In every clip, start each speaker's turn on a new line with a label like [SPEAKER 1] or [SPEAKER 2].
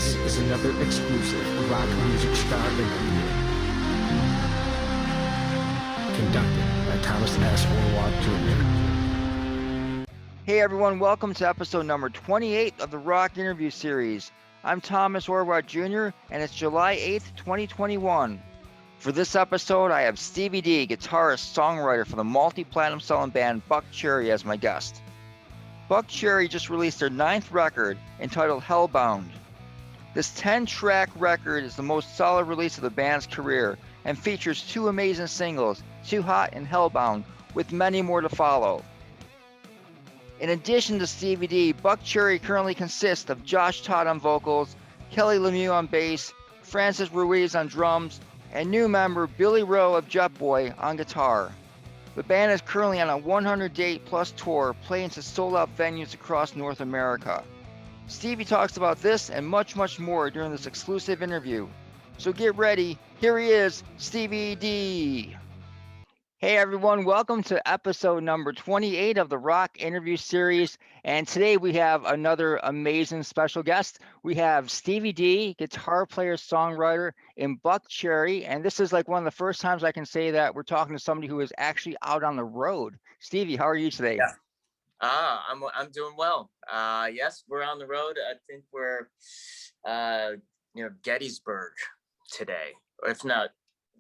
[SPEAKER 1] This is another exclusive rock music star interview. Conducted by Thomas S. ORWAT Jr.
[SPEAKER 2] Hey everyone, welcome to episode number 28 of the Rock Interview Series. I'm Thomas ORWAT Jr. and it's July 8th, 2021. For this episode, I have Stevie D, guitarist, songwriter for the multi-platinum selling band Buckcherry as my guest. Buckcherry just released their 9th record entitled Hellbound. This 10-track record is the most solid release of the band's career and features 2 amazing singles, Too Hot and Hellbound, with many more to follow. In addition to Stevie D, Buckcherry currently consists of Josh Todd on vocals, Kelly LeMieux on bass, Francis Ruiz on drums, and new member Billy Rowe of Jetboy on guitar. The band is currently on a 100-date plus tour, playing to sold-out venues across North America. Stevie talks about this and much, much more during this exclusive interview. So get ready, here he is, Stevie D. Hey everyone, welcome to episode number 28 of the Rock Interview Series. And today we have another amazing special guest. We have Stevie D, guitar player, songwriter in Buckcherry. And this is like one of the first times I can say that we're talking to somebody who is actually out on the road. Stevie, how are you today?
[SPEAKER 3] Yeah. I'm doing well. Yes, we're on the road. I think we're Gettysburg today, or if not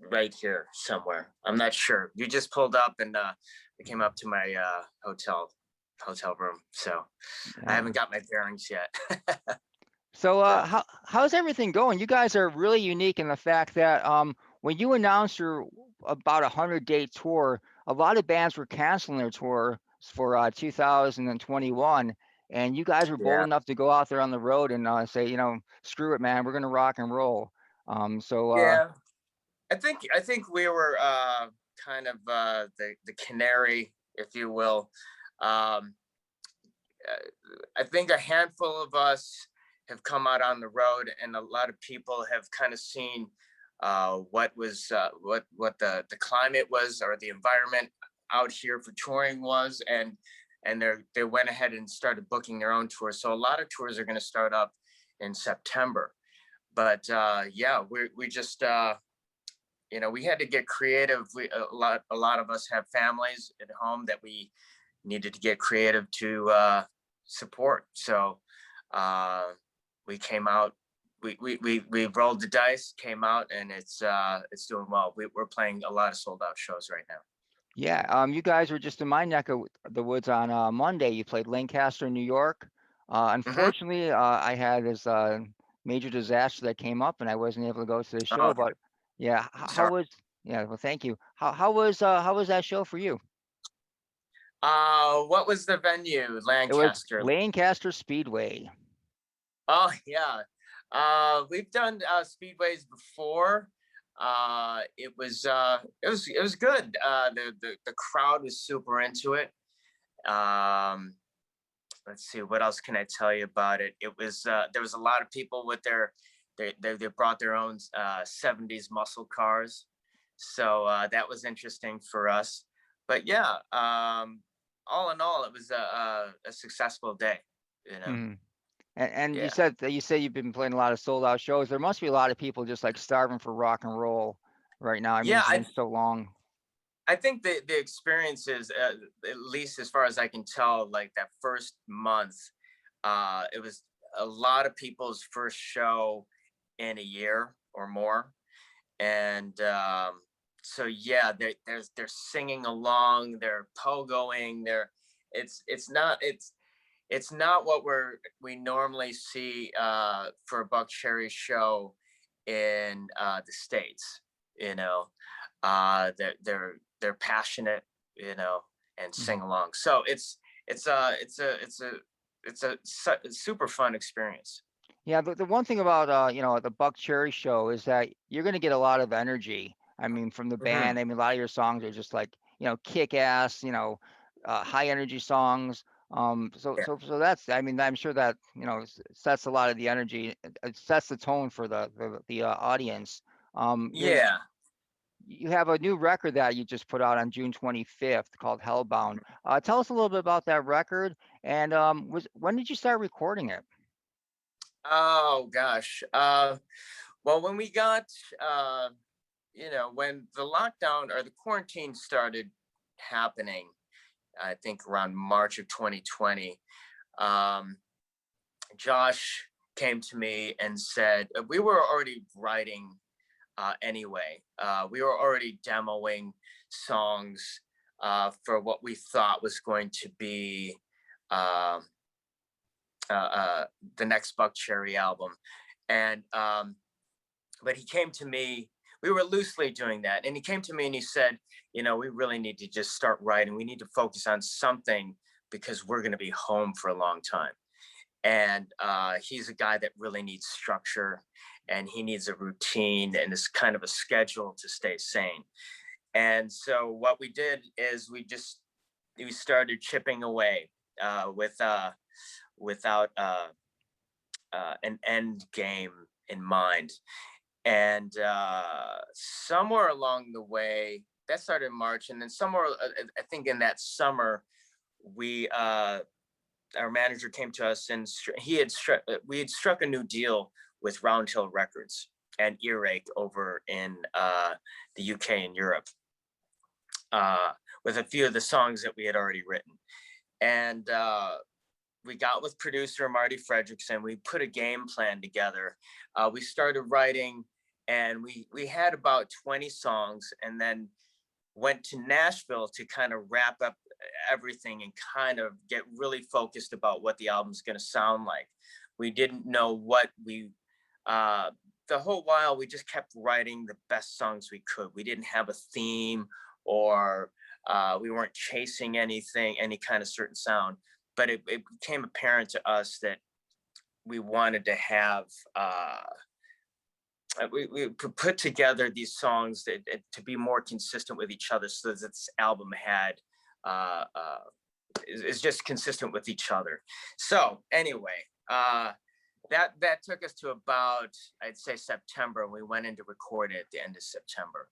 [SPEAKER 3] right here somewhere. I'm not sure. You just pulled up and we came up to my hotel room, so yeah. I haven't got my bearings yet.
[SPEAKER 2] So how's everything going? You guys are really unique in the fact that when you announced your about 100-date tour, a lot of bands were canceling their tour for 2021, and you guys were bold enough to go out there on the road and say, screw it, man, we're gonna rock and roll.
[SPEAKER 3] Yeah, I think we were kind of the canary, if you will. I think a handful of us have come out on the road, and a lot of people have kind of seen what the climate was, or the environment out here for touring was, and they went ahead and started booking their own tours. So a lot of tours are going to start up in September. But we just we had to get creative. A lot of us have families at home that we needed to get creative to support. So we came out. We rolled the dice, came out, and it's doing well. We're playing a lot of sold out shows right now.
[SPEAKER 2] Yeah, you guys were just in my neck of the woods on Monday. You played Lancaster, New York. Unfortunately, I had this major disaster that came up, and I wasn't able to go to the show.
[SPEAKER 3] Okay.
[SPEAKER 2] But yeah, well, thank you. How was that show for you?
[SPEAKER 3] What was the venue? Lancaster.
[SPEAKER 2] It was Lancaster Speedway.
[SPEAKER 3] Oh yeah, we've done speedways before. It was good. The crowd was super into it. Let's see, what else can I tell you about it? It was there was a lot of people with they brought their own 70s muscle cars, so that was interesting for us. But yeah, all in all, it was a successful day.
[SPEAKER 2] Mm-hmm. And
[SPEAKER 3] Yeah.
[SPEAKER 2] you say you've been playing a lot of sold out shows. There must be a lot of people just like starving for rock and roll right now. I mean, it's been so long.
[SPEAKER 3] I think the experience is, at least as far as I can tell, like that first month, it was a lot of people's first show in a year or more. And so yeah, they're singing along, they're pogoing, it's not what we normally see for a Buckcherry show in the States. They're passionate, and sing along. So it's a super fun experience.
[SPEAKER 2] Yeah, the one thing about the Buckcherry show is that you're going to get a lot of energy. I mean, from the band. I mean, a lot of your songs are just like kick ass, high energy songs. So that's, I mean, I'm sure that sets a lot of the energy. It sets the tone for the audience.
[SPEAKER 3] Yeah.
[SPEAKER 2] You have a new record that you just put out on June 25th called Hellbound. Tell us a little bit about that record, and when did you start recording it?
[SPEAKER 3] Oh gosh. Well, when we got, when the lockdown or the quarantine started happening, I think around March of 2020, um, Josh came to me and said, we were already writing anyway. We were already demoing songs for what we thought was going to be uh, the next Buckcherry album. And but he came to me, we were loosely doing that. And he came to me and he said, we really need to just start writing. We need to focus on something because we're going to be home for a long time. And he's a guy that really needs structure, and he needs a routine and this kind of a schedule to stay sane. And so what we did is we started chipping away without an end game in mind. And somewhere along the way, that started in March, and then somewhere I think in that summer, we our manager came to us, and we had struck a new deal with Round Hill Records and Earache over in the UK and Europe, with a few of the songs that we had already written. And we got with producer Marty Fredrickson. We put a game plan together. We started writing, and we had about 20 songs, and then went to Nashville to kind of wrap up everything and kind of get really focused about what the album's going to sound like. We didn't know what the whole while we just kept writing the best songs we could. We didn't have a theme, or we weren't chasing anything, any kind of certain sound, but it became apparent to us that we wanted to have, we could put together these songs to be more consistent with each other, so that this album had is just consistent with each other. So anyway, that took us to about, I'd say, September. We went into record at the end of September.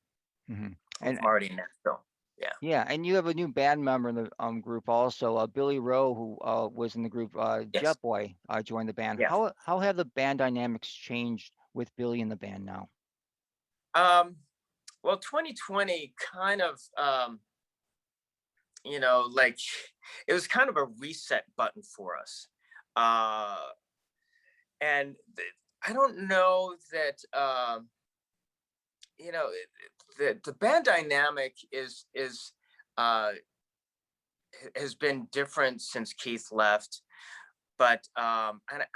[SPEAKER 2] Mm-hmm.
[SPEAKER 3] And Marty in Nashville. Yeah.
[SPEAKER 2] Yeah, and you have a new band member in the group also, Billy Rowe, who was in the group.
[SPEAKER 3] Yes.
[SPEAKER 2] Jetboy joined the band.
[SPEAKER 3] Yeah.
[SPEAKER 2] How have the band dynamics changed with Billy in the band now?
[SPEAKER 3] Well, 2020 kind of, like, it was kind of a reset button for us. And I don't know that, the band dynamic has been different since Keith left, but I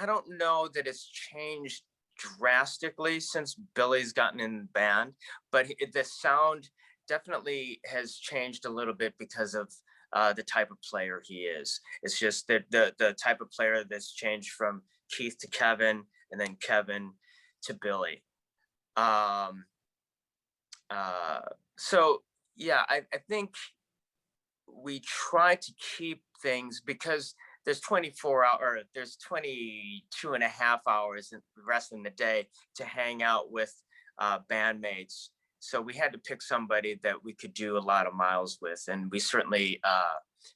[SPEAKER 3] don't know that it's changed drastically since Billy's gotten in the band, but the sound definitely has changed a little bit because of the type of player he is. It's just that the type of player that's changed from Keith to Kevin, and then Kevin to Billy. So yeah, I think we try to keep things, because there's 22 and a half hours in the rest of the day to hang out with bandmates. So we had to pick somebody that we could do a lot of miles with. And we certainly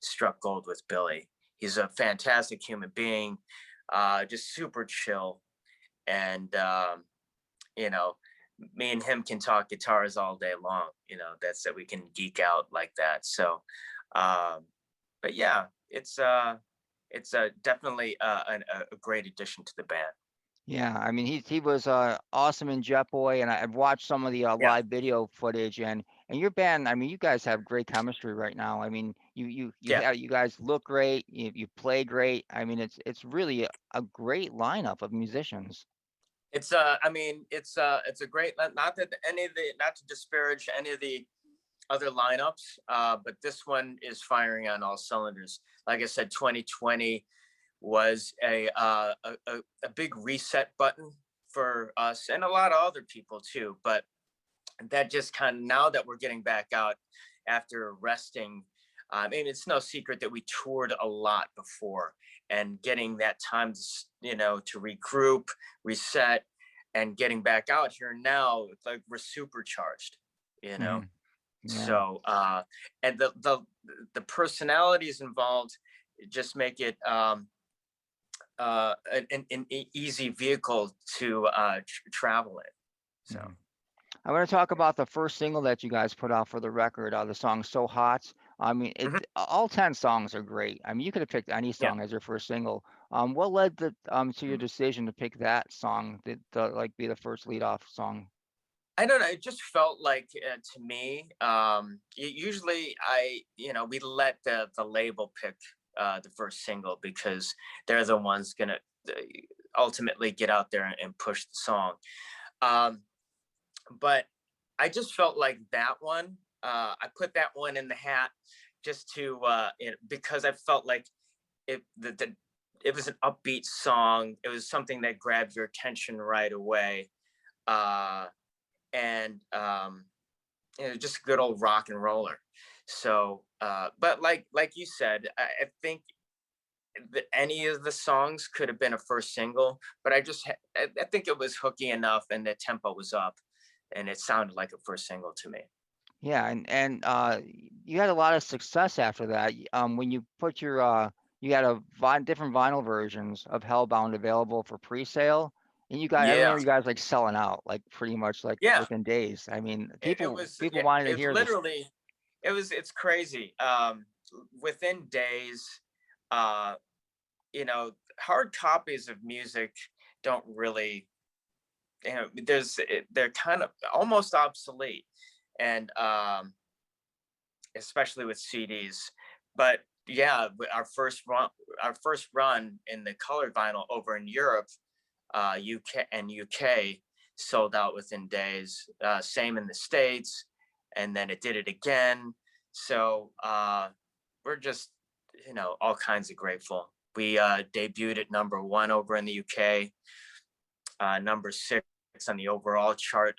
[SPEAKER 3] struck gold with Billy. He's a fantastic human being, just super chill. And, me and him can talk guitars all day long. That's that we can geek out like that. So, but yeah, it's definitely a great addition to the band.
[SPEAKER 2] Yeah, I mean he was awesome in Jetboy, and I've watched some of the live video footage, and your band. I mean, you guys have great chemistry right now. I mean, you guys look great. You play great. I mean, it's really a great lineup of musicians.
[SPEAKER 3] It's I mean, it's a great, not to disparage any of the other lineups, but this one is firing on all cylinders. Like I said, 2020 was a big reset button for us and a lot of other people too. But that just kind of, now that we're getting back out after resting, I mean, it's no secret that we toured a lot before, and getting that time to regroup, reset, and getting back out here now, it's like we're supercharged,
[SPEAKER 2] Yeah.
[SPEAKER 3] So and the personalities involved just make it an easy vehicle to travel in. So.
[SPEAKER 2] Mhm. I want to talk about the first single that you guys put out for the record, the song "So Hot." I mean,
[SPEAKER 3] Mhm.
[SPEAKER 2] all 10 songs are great. I mean, you could have picked any
[SPEAKER 3] Yeah.
[SPEAKER 2] song as your first single. What led to your decision to pick that song to like be the first lead off song?
[SPEAKER 3] I don't know. It just felt like to me. Usually, we let the label pick the first single because they're the ones gonna ultimately get out there and push the song. Um, but I just felt like that one. I put that one in the hat just to because I felt like it was an upbeat song. It was something that grabbed your attention right away. Uh, and just a good old rock and roller. So, but like you said, I think that any of the songs could have been a first single, but I think it was hooky enough, and the tempo was up, and it sounded like a first single to me.
[SPEAKER 2] Yeah, and you had a lot of success after that. When you put your you had different vinyl versions of Hellbound available for pre-sale, and I
[SPEAKER 3] Yeah,
[SPEAKER 2] remember you guys like selling out like pretty much like
[SPEAKER 3] yeah.
[SPEAKER 2] within days. I mean,
[SPEAKER 3] It
[SPEAKER 2] people
[SPEAKER 3] was
[SPEAKER 2] people
[SPEAKER 3] yeah.
[SPEAKER 2] wanted to
[SPEAKER 3] It
[SPEAKER 2] hear this.
[SPEAKER 3] literally, it's crazy. Within days, uh, hard copies of music don't really, they're kind of almost obsolete, and especially with CDs. But yeah, our first run in the colored vinyl over in Europe, UK sold out within days. Same in the States, and then it did it again. So we're just, all kinds of grateful. We debuted at #1 over in the UK, #6 on the overall chart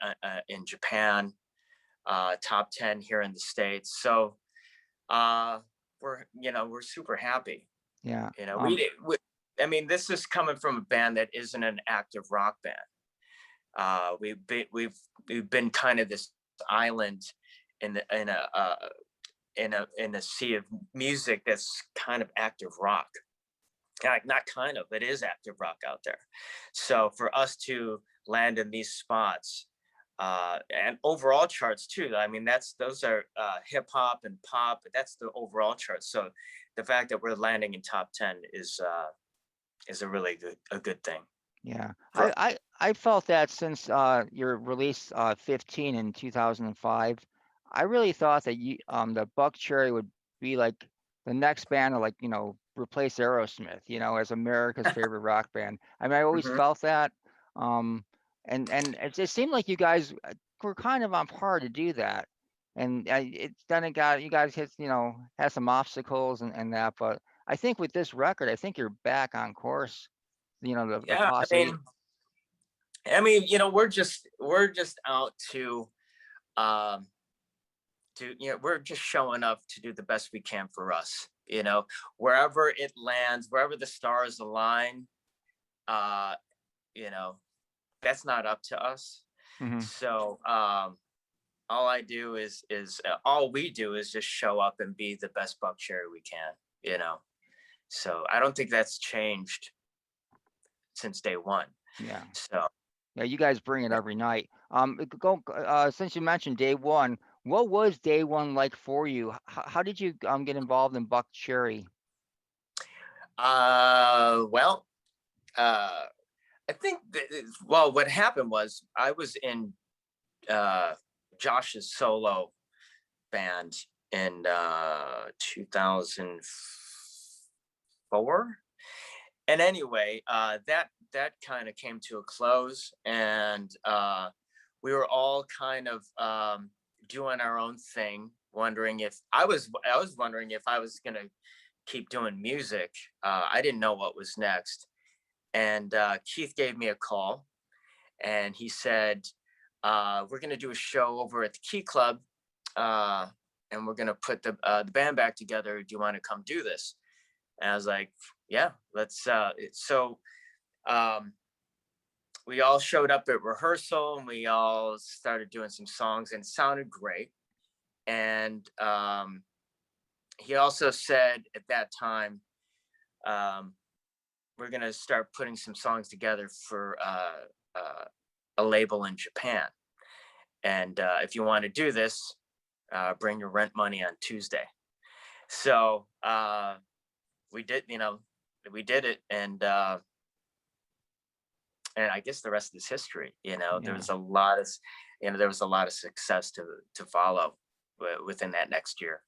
[SPEAKER 3] in Japan, top 10 here in the States. So we're super happy.
[SPEAKER 2] Yeah.
[SPEAKER 3] I mean, this is coming from a band that isn't an active rock band. We've been kind of this island in the in a sea of music that's kind of active rock. Not kind of, it is active rock out there. So for us to land in these spots, and overall charts too. I mean, those are hip hop and pop. That's the overall charts. So the fact that we're landing in top 10 is a really good thing.
[SPEAKER 2] Yeah.
[SPEAKER 3] For
[SPEAKER 2] I felt that since your release 15 in 2005, I really thought that the Buckcherry would be like the next band to like, replace Aerosmith, as America's favorite rock band. I mean, I always
[SPEAKER 3] Mhm.
[SPEAKER 2] felt that. Um and it seemed like you guys were kind of on par to do that. And then it got you guys hit, had some obstacles and that, but I think with this record, I think you're back on course, the
[SPEAKER 3] Yeah,
[SPEAKER 2] posse.
[SPEAKER 3] we're just out um we're just showing up to do the best we can for us. Wherever it lands, wherever the stars align, uh, you know, that's not up to us.
[SPEAKER 2] Mhm.
[SPEAKER 3] So all we do is just show up and be the best Buckcherry we can. You know, so I don't think that's changed since day one.
[SPEAKER 2] Yeah.
[SPEAKER 3] So
[SPEAKER 2] Yeah, you guys bring it every night. Since you mentioned day one, what was day one like for you? How did you get involved in Buck Cherry?
[SPEAKER 3] well, uh, I think well, what happened was I was in uh, Josh's solo band in 2004. And anyway, that kind of came to a close, and we were all kind of doing our own thing, wondering if I was wondering if I was gonna keep doing music. I didn't know what was next, and Keith gave me a call, and he said, "We're gonna do a show over at the Key Club, uh, and we're gonna put the band back together. Do you want to come do this?" And I was like, "Yeah, let's." So um, we all showed up at rehearsal, and we all started doing some songs, and it sounded great. And he also said at that time, um, we're gonna start putting some songs together for a label in Japan. And if you want to do this, bring your rent money on Tuesday. So we did, we did it, and I guess the rest is history. There was a lot of, there was a lot of success to follow within that next year.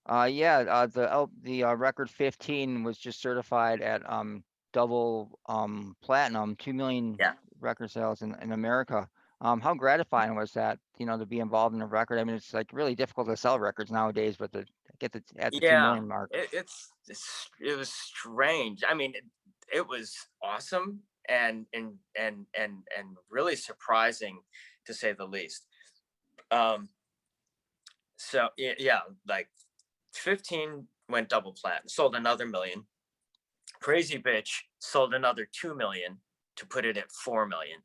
[SPEAKER 2] The record 15 was just certified at double platinum, 2 million record sales in America. How gratifying was that, to be involved in a record? I mean, it's like really difficult to sell records nowadays, but to get at the 2 million mark.
[SPEAKER 3] It was strange. I mean, it was awesome and really surprising, to say the least. So yeah, like 15 went double platinum, sold another million. Crazy Bitch sold another 2 million to put it at 4 million.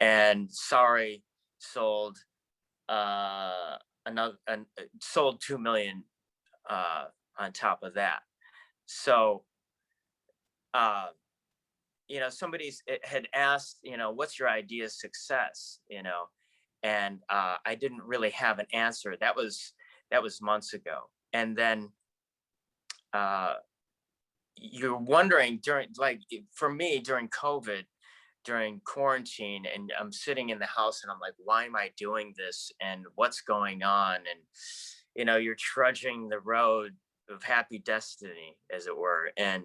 [SPEAKER 3] And Sorry sold sold 2 million on top of that. So somebody had asked, what's your idea of success, and I didn't really have an answer. That was months ago. And then you're wondering for me, during COVID, during quarantine, and I'm sitting in the house and I'm like, why am I doing this? And what's going on? And, you're trudging the road of happy destiny, as it were. And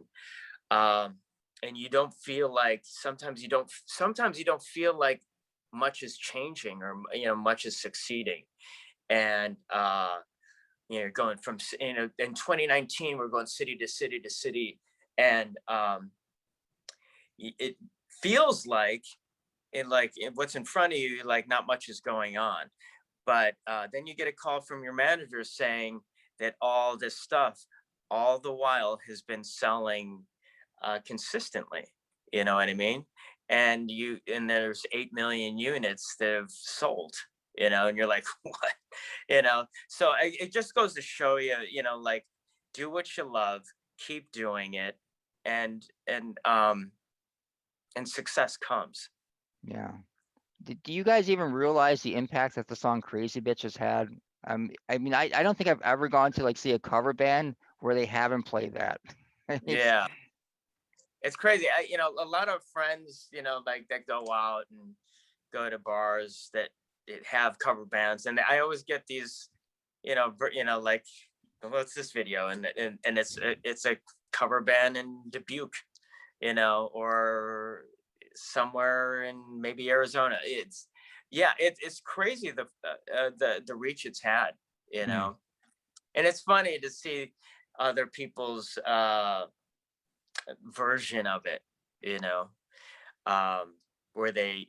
[SPEAKER 3] you don't feel like, sometimes you don't feel like much is changing, or, much is succeeding. And, going from, in 2019, we're going city to city to city. And it feels like, what's in front of you, like not much is going on. But then you get a call from your manager saying that all this stuff, all the while, has been selling consistently. You know what I mean? And there's 8 million units that have sold. And you're like, what? So it just goes to show you, like, do what you love, keep doing it, and success comes.
[SPEAKER 2] Yeah. Do you guys even realize the impact that the song Crazy Bitch has had? I mean, I don't think I've ever gone to see a cover band where they haven't played that.
[SPEAKER 3] Yeah. It's crazy. A lot of friends, that go out and go to bars that have cover bands, and I always get these, like, what's this video? And it's a cover band in Dubuque, or somewhere in maybe Arizona. It's crazy, the reach it's had, and it's funny to see other people's version of it, where they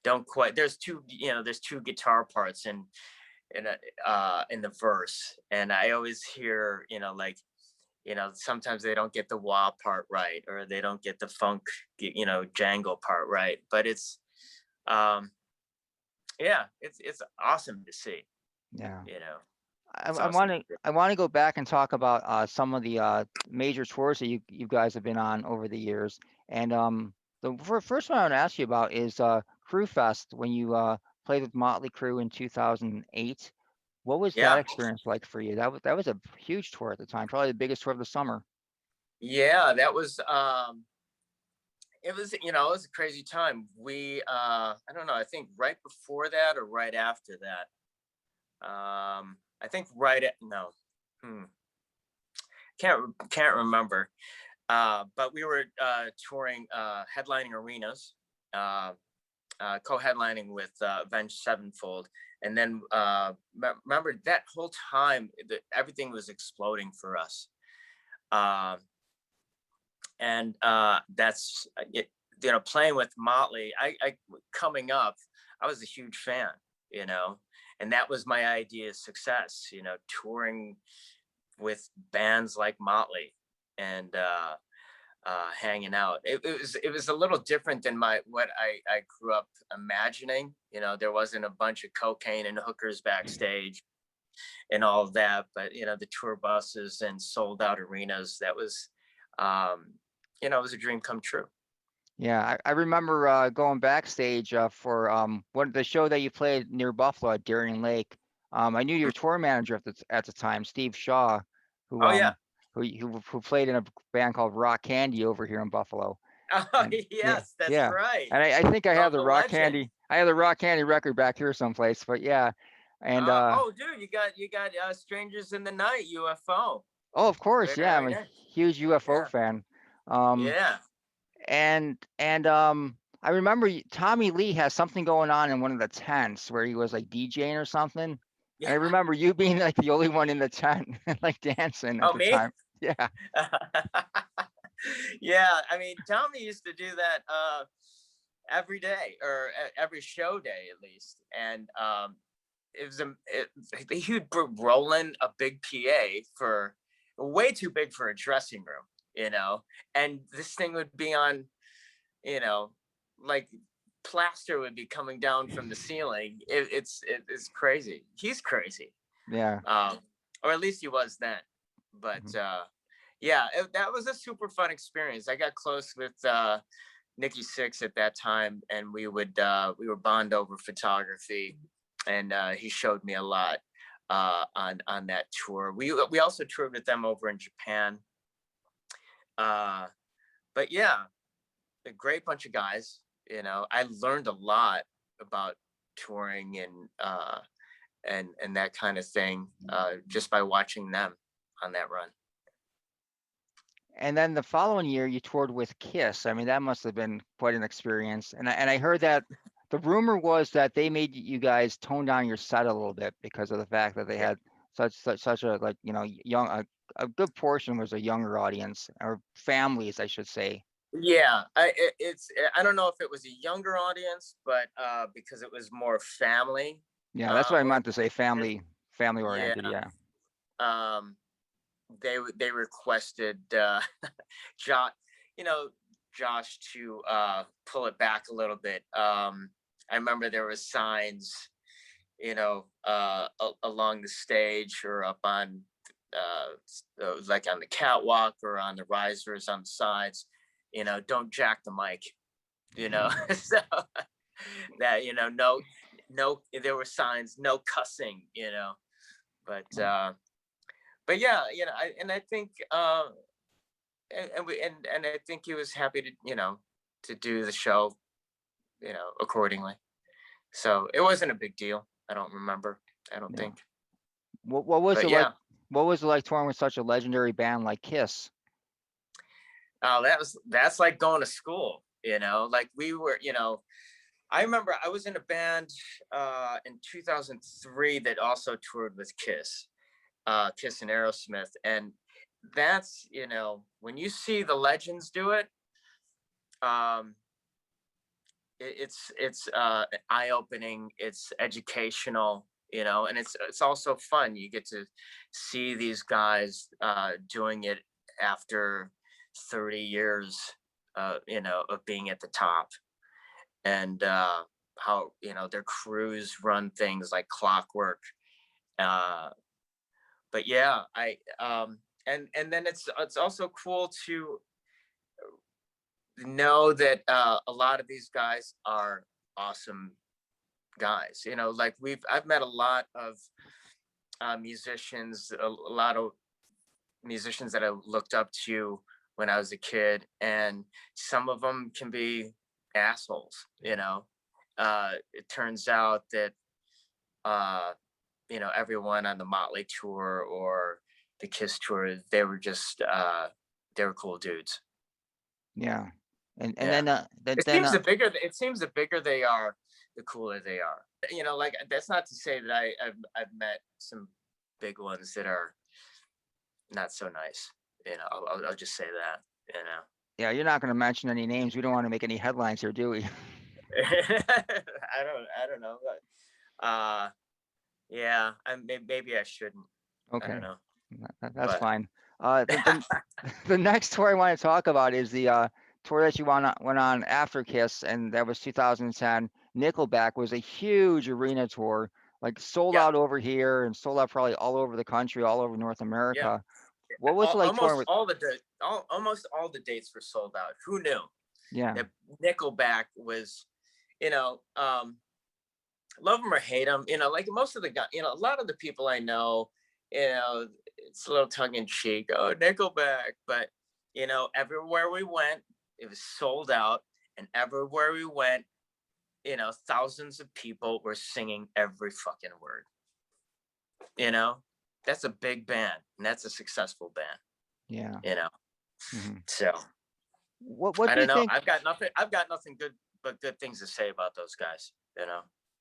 [SPEAKER 3] don't quite. There's two guitar parts in the verse, and I always hear, sometimes they don't get the wah part right, or they don't get the funk, jangle part right. But it's it's awesome to see.
[SPEAKER 2] Yeah.
[SPEAKER 3] I
[SPEAKER 2] want to go back and talk about some of the major tours that you guys have been on over the years. And the first one I want to ask you about is Crue Fest, when you played with Motley Crue in 2008. What was that experience like for you? That was a huge tour at the time, probably the biggest tour of the summer.
[SPEAKER 3] Yeah, that was it was a crazy time. We I don't know, I think right before that or right after that. I think can't remember. But we were touring, headlining arenas, co-headlining with Avenged Sevenfold. And then remember that whole time, everything was exploding for us. And that's it, playing with Motley. I coming up, I was a huge fan, and that was my idea of success, touring with bands like Motley and hanging out. It was a little different than what I grew up imagining. There wasn't a bunch of cocaine and hookers backstage and all of that, but the tour buses and sold out arenas, that was it was a dream come true.
[SPEAKER 2] Yeah, I remember going backstage for the show that you played near Buffalo at Darien Lake. I knew your tour manager at the time, Steve Shaw, who
[SPEAKER 3] Oh yeah.
[SPEAKER 2] who played in a band called Rock Candy over here in Buffalo.
[SPEAKER 3] Oh
[SPEAKER 2] And
[SPEAKER 3] yes, that's
[SPEAKER 2] yeah,
[SPEAKER 3] right.
[SPEAKER 2] and I think I have the
[SPEAKER 3] The
[SPEAKER 2] Rock
[SPEAKER 3] legend.
[SPEAKER 2] Candy. I have the Rock Candy record back here someplace, but yeah, and
[SPEAKER 3] Oh, dude, you got Strangers in the Night, UFO.
[SPEAKER 2] oh, of course, yeah, I'm
[SPEAKER 3] Very
[SPEAKER 2] a
[SPEAKER 3] nice.
[SPEAKER 2] huge UFO
[SPEAKER 3] Yeah.
[SPEAKER 2] fan. Um,
[SPEAKER 3] Yeah.
[SPEAKER 2] and I remember Tommy Lee has something going on in one of the tents where he was like DJing or something. And I
[SPEAKER 3] Yeah.
[SPEAKER 2] remember you being like the only one in the tent, like dancing at
[SPEAKER 3] Oh,
[SPEAKER 2] the
[SPEAKER 3] me?
[SPEAKER 2] time. Yeah.
[SPEAKER 3] Yeah, I mean, Tommy used to do that every day, or every show day at least. And it was he would roll in a big PA for way too big for a dressing room, and this thing would be on, like plaster would be coming down from the ceiling. It's crazy. He's crazy.
[SPEAKER 2] Yeah.
[SPEAKER 3] Or at least he was then. But yeah, that was a super fun experience. I got close with Nikki Sixx at that time, and we were bond over photography, and he showed me a lot on that tour. We also toured with them over in Japan. But yeah, a great bunch of guys. I learned a lot about touring and that kind of thing just by watching them on that run.
[SPEAKER 2] And then the following year you toured with Kiss. I mean, that must have been quite an experience. And I heard that the rumor was that they made you guys tone down your set a little bit because of the fact that they had such a, like, young, a good portion was a younger audience, or families, I should say.
[SPEAKER 3] Yeah, I don't know if it was a younger audience, but because it was more family.
[SPEAKER 2] Yeah, that's what I
[SPEAKER 3] Or
[SPEAKER 2] meant to say, family oriented.
[SPEAKER 3] yeah.
[SPEAKER 2] Yeah.
[SPEAKER 3] They requested Josh, Josh to pull it back a little bit. I remember there was signs, along the stage or up on like on the catwalk or on the risers on the sides, don't jack the mic, so that, no, there were signs, no cussing, but yeah, I think and I think he was happy to do the show, accordingly. So it wasn't a big deal. I don't remember. I don't think.
[SPEAKER 2] What was
[SPEAKER 3] But
[SPEAKER 2] it
[SPEAKER 3] yeah.
[SPEAKER 2] like? What was it like touring with such a legendary band like Kiss?
[SPEAKER 3] Oh, that's like going to school, like we were, I remember I was in a band in 2003 that also toured with Kiss and Aerosmith. And that's, when you see the legends do it, it's eye-opening, it's educational, and it's also fun. You get to see these guys doing it after 30 years of being at the top, and how their crews run things like clockwork. But yeah, and then it's also cool to know that a lot of these guys are awesome guys. Like I've met a lot of musicians, a lot of musicians that I looked up to when I was a kid, and some of them can be assholes. It turns out that everyone on the Motley tour or the Kiss tour, they were just they were cool dudes.
[SPEAKER 2] Yeah. And
[SPEAKER 3] Yeah.
[SPEAKER 2] then
[SPEAKER 3] It seems the bigger they are, the cooler they are. Like, that's not to say that I've met some big ones that are not so nice. I'll just say that.
[SPEAKER 2] Yeah, you're not going to mention any names. We don't want to make any headlines here, do we?
[SPEAKER 3] I don't know. But, yeah, maybe I shouldn't.
[SPEAKER 2] Okay.
[SPEAKER 3] I don't know.
[SPEAKER 2] That's fine. The next tour I want to talk about is the tour that you went on after Kiss, and that was 2010. Nickelback was a huge arena tour, like sold out over here and sold out probably all over the country, all over North America. What was it like touring
[SPEAKER 3] almost
[SPEAKER 2] with?
[SPEAKER 3] almost all the dates were sold out. Who knew
[SPEAKER 2] Yeah,
[SPEAKER 3] that Nickelback was, love them or hate them, like most of the guys, a lot of the people I know, it's a little tongue in cheek. Oh, Nickelback, but everywhere we went, it was sold out, and everywhere we went, thousands of people were singing every fucking word. That's a big band, and that's a successful band.
[SPEAKER 2] yeah.
[SPEAKER 3] So
[SPEAKER 2] What
[SPEAKER 3] I
[SPEAKER 2] do you
[SPEAKER 3] don't know.
[SPEAKER 2] think?
[SPEAKER 3] I've got nothing good but good things to say about those guys.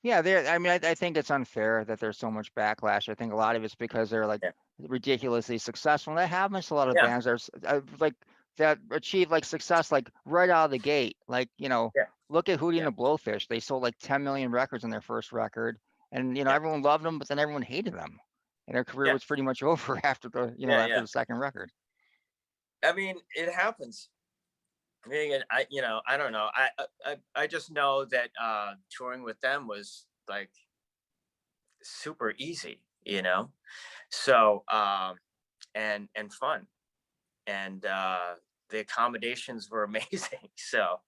[SPEAKER 2] Yeah, I mean, I think it's unfair that there's so much backlash. I think a lot of it's because they're like
[SPEAKER 3] Yeah.
[SPEAKER 2] ridiculously successful. And that happens to a lot of
[SPEAKER 3] Yeah.
[SPEAKER 2] bands that are like that achieve like success like right out of the gate. Like,
[SPEAKER 3] Yeah.
[SPEAKER 2] look at Hootie and
[SPEAKER 3] Yeah.
[SPEAKER 2] the Blowfish. They sold like 10 million records on their first record, and
[SPEAKER 3] Yeah.
[SPEAKER 2] everyone loved them, but then everyone hated them, and their career
[SPEAKER 3] Yeah.
[SPEAKER 2] was pretty much over after the
[SPEAKER 3] Yeah.
[SPEAKER 2] after
[SPEAKER 3] Yeah.
[SPEAKER 2] the second record.
[SPEAKER 3] I mean, it happens. I mean, I don't know. I just know that touring with them was like super easy, So and fun, and the accommodations were amazing. So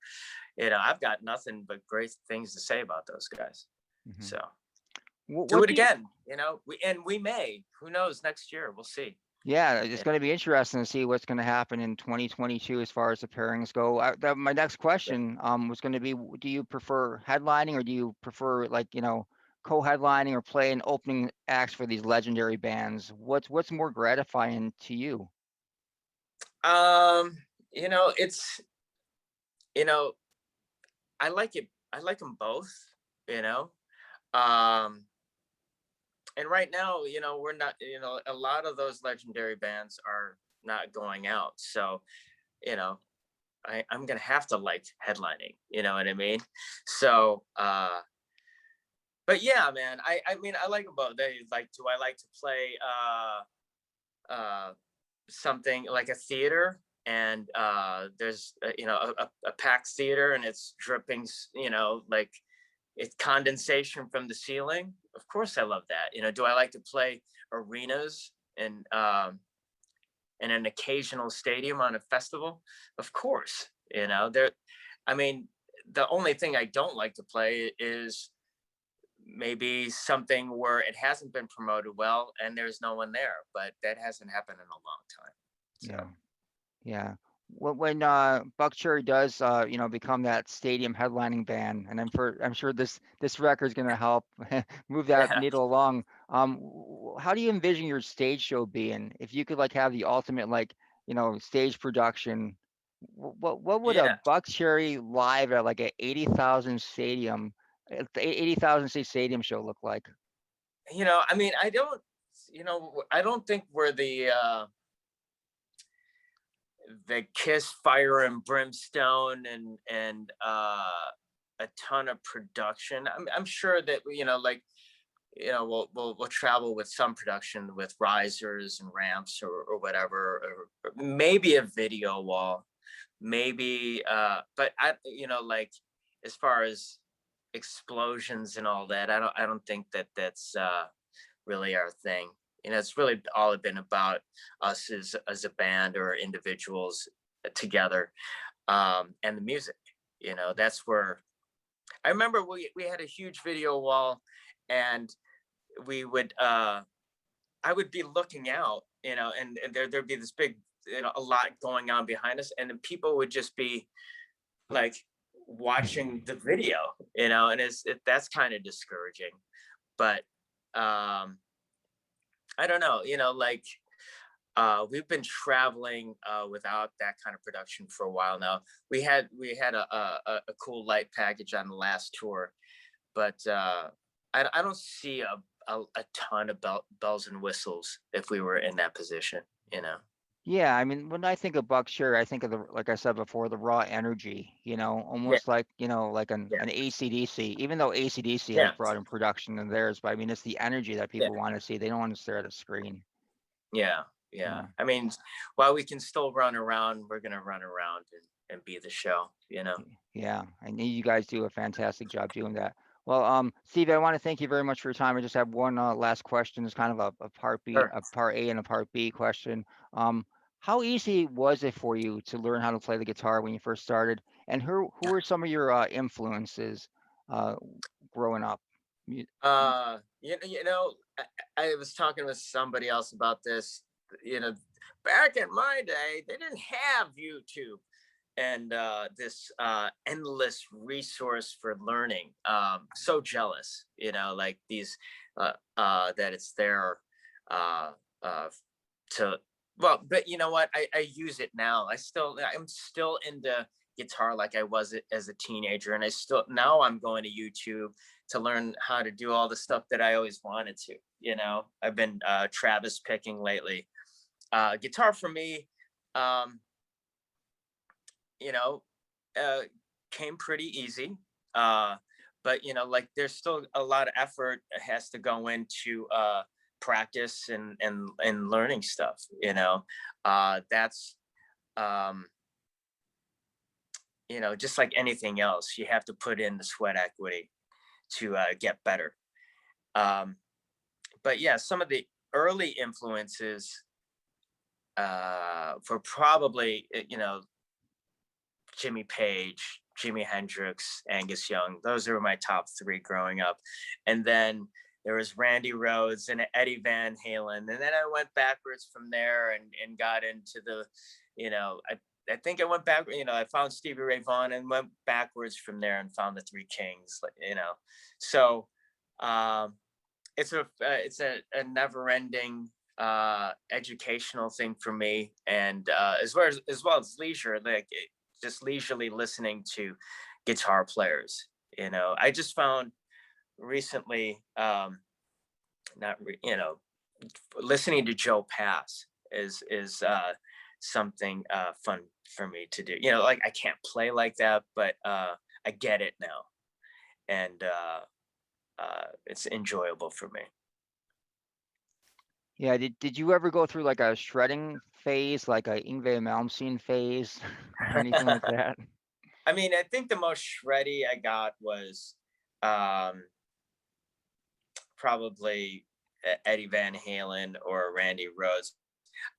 [SPEAKER 3] I've got nothing but great things to say about those guys. So do
[SPEAKER 2] What
[SPEAKER 3] it
[SPEAKER 2] do you?
[SPEAKER 3] again, we may. Who knows? Next year, we'll see.
[SPEAKER 2] Yeah, it's
[SPEAKER 3] Yeah.
[SPEAKER 2] going to be interesting to see what's going to happen in 2022 as far as the pairings go. My next question was going to be, do you prefer headlining or do you prefer like, co-headlining or playing opening acts for these legendary bands? What's more gratifying to you?
[SPEAKER 3] It's I like it. I like them both. Um, and right now, we're not. A lot of those legendary bands are not going out. So, I'm gonna have to like headlining. You know what I mean? So, but yeah, man. I mean, I like them both. Do I like to play something like a theater? And there's a packed theater, and it's dripping, like it's condensation from the ceiling. Of course I love that. Do I like to play arenas and an occasional stadium on a festival? Of course. I mean, the only thing I don't like to play is maybe something where it hasn't been promoted well and there's no one there, but that hasn't happened in a long time. So.
[SPEAKER 2] Yeah. When Buckcherry does become that stadium headlining band, and I'm sure this record is going to help move that
[SPEAKER 3] Yeah.
[SPEAKER 2] needle along. How do you envision your stage show being? If you could like have the ultimate like stage production, what would a
[SPEAKER 3] Yeah.
[SPEAKER 2] Buckcherry live at like a 80,000 stadium, 80,000 seat stadium show look like?
[SPEAKER 3] I mean, I don't think we're the Kiss Fire and Brimstone and a ton of production. I'm sure that we'll travel with some production with risers and ramps or whatever, or maybe a video wall, maybe but I like as far as explosions and all that, I don't think that that's really our thing. It's really all been about us as a band or individuals together, and the music. That's where I remember we had a huge video wall, and we would I would be looking out, and there'd be this big, a lot going on behind us, and then people would just be like watching the video, and that's kind of discouraging. But I don't know, like we've been traveling without that kind of production for a while now. We had a cool light package on the last tour, but I don't see a ton of bells and whistles if we were in that position.
[SPEAKER 2] Yeah, I mean, when I think of Buckcherry, I think of like I said before, the raw energy,
[SPEAKER 3] Yeah.
[SPEAKER 2] almost like, like an
[SPEAKER 3] Yeah.
[SPEAKER 2] AC/DC, even though AC/DC has
[SPEAKER 3] Yeah.
[SPEAKER 2] brought in production in theirs, but I mean, it's the energy that
[SPEAKER 3] Yeah.
[SPEAKER 2] people want to see. They don't want to stare at a screen.
[SPEAKER 3] Yeah.
[SPEAKER 2] Yeah.
[SPEAKER 3] I mean, while we can still run around, we're gonna run around and be the show.
[SPEAKER 2] Yeah. I know you guys do a fantastic job doing that. Well, Steve, I want to thank you very much for your time. I just have one last question. It's kind of a part B,
[SPEAKER 3] Sure.
[SPEAKER 2] a part A and a part B question. Um, how easy was it for you to learn how to play the guitar when you first started? And who were some of your influences uh, growing up? Mu-
[SPEAKER 3] I was talking with somebody else about this. You know, back in my day, they didn't have YouTube and this endless resource for learning. So jealous, like these that it's there uh, uh, to. Well, but you know what? I use it now. I'm still into guitar like I was as a teenager, and I still now I'm going to YouTube to learn how to do all the stuff that I always wanted to. I've been Travis picking lately. Guitar for me, um, you know, uh, came pretty easy. But like there's still a lot of effort has to go into practice and learning stuff. That's um, just like anything else, you have to put in the sweat equity to get better. Um, but yeah, some of the early influences for probably Jimmy Page, Jimi Hendrix, Angus Young. Those are my top three growing up. And then there was Randy Rhoads and Eddie Van Halen. And then I went backwards from there and got into the, I think I went back, I found Stevie Ray Vaughan and went backwards from there and found the Three Kings, So it's a never ending educational thing for me. And as well as leisure, like just leisurely listening to guitar players. I just found recently, listening to Joe Pass is something fun for me to do. Like I can't play like that, but I get it now, and it's enjoyable for me.
[SPEAKER 2] Yeah, did you ever go through like a shredding phase, like a Yngwie Malmsteen phase, or anything like that?
[SPEAKER 3] I mean, I think the most shreddy I got was um, probably Eddie Van Halen or Randy Rhoads.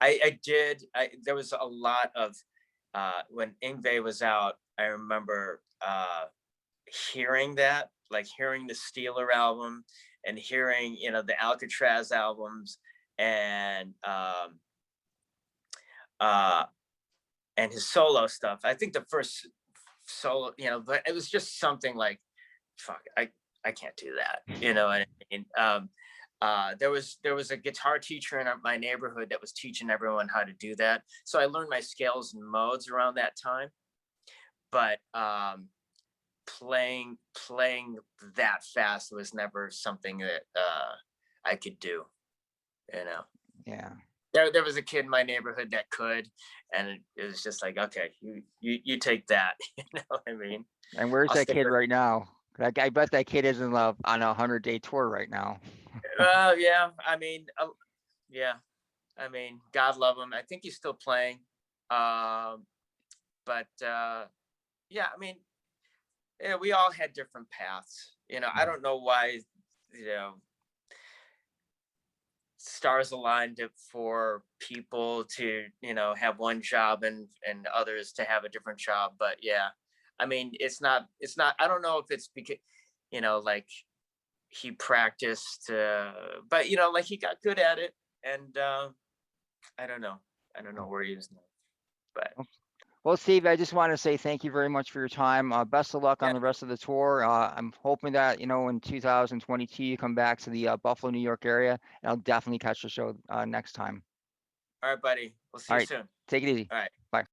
[SPEAKER 3] There was a lot of when Yngwie was out. I remember hearing that, like hearing the Steeler album and hearing the Alcatraz albums and uh, and his solo stuff. I think the first solo, but it was just something like, fuck, I can't do that. And there was a guitar teacher in my neighborhood that was teaching everyone how to do that. So I learned my scales and modes around that time. But playing that fast was never something that I could do.
[SPEAKER 2] Yeah.
[SPEAKER 3] There was a kid in my neighborhood that could, and it was just like, okay, you take that. You know what I mean?
[SPEAKER 2] And where's
[SPEAKER 3] I'll
[SPEAKER 2] that
[SPEAKER 3] stick
[SPEAKER 2] kid
[SPEAKER 3] with.
[SPEAKER 2] right now? I bet that kid is in love on a 100-day tour right now.
[SPEAKER 3] Yeah. I mean, yeah. I mean, God love him. I think he's still playing. But yeah, I mean, we all had different paths. I don't know why, stars aligned for people to have one job and others to have a different job. But yeah, I mean, it's not I don't know if it's because like he practiced but like he got good at it. And I don't know where he is now, but
[SPEAKER 2] Well, Steve, I just want to say thank you very much for your time. Best of luck on
[SPEAKER 3] yeah.
[SPEAKER 2] the rest of the tour. I'm hoping that, in 2022, you come back to the Buffalo, New York area, and I'll definitely catch the show next time.
[SPEAKER 3] All right, buddy, we'll see
[SPEAKER 2] All
[SPEAKER 3] you
[SPEAKER 2] right.
[SPEAKER 3] soon.
[SPEAKER 2] Take it easy.
[SPEAKER 3] All right.
[SPEAKER 2] Bye.